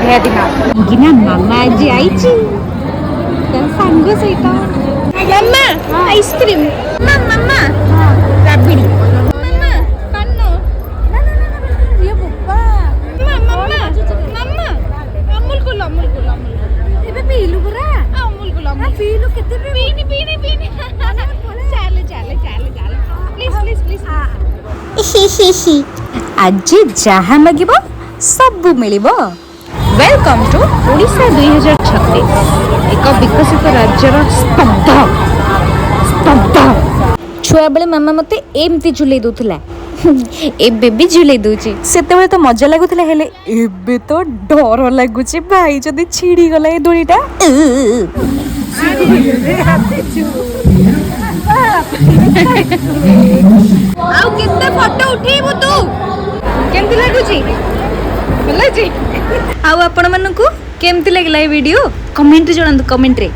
बढ़िया दिन कि मामा आज आई सांग सहित मामा आइसक्रीम मामा राबिड़ी मामा पान ये बुब्बा मामा मामा अमूल कुल एबे पीलु पुरा अमूल कुल पीलु केते पीनी पीनी पीनी चल चल चल चल प्लीज प्लीज प्लीज आज जहाँ मागिब सब मिलिबो। वेलकम टू ओडिशा 2036 एक विकसित राज्यर स्तब्ध स्तब्ध छुआ बेले मामा मते एमती झुले दूथला एबे भी झुले दूची सेते बेले तो मजा लागुथला हेले एबे तो डर लागुची भाई जदी छिड़ी गला ए दोलीटा आउ केते फोटो उठेइबो तू केमती लागुची भल अछि आउ आपण मानकू केमती लागला ए वीडियो कमेंट रे जणांतु कमेंट रे।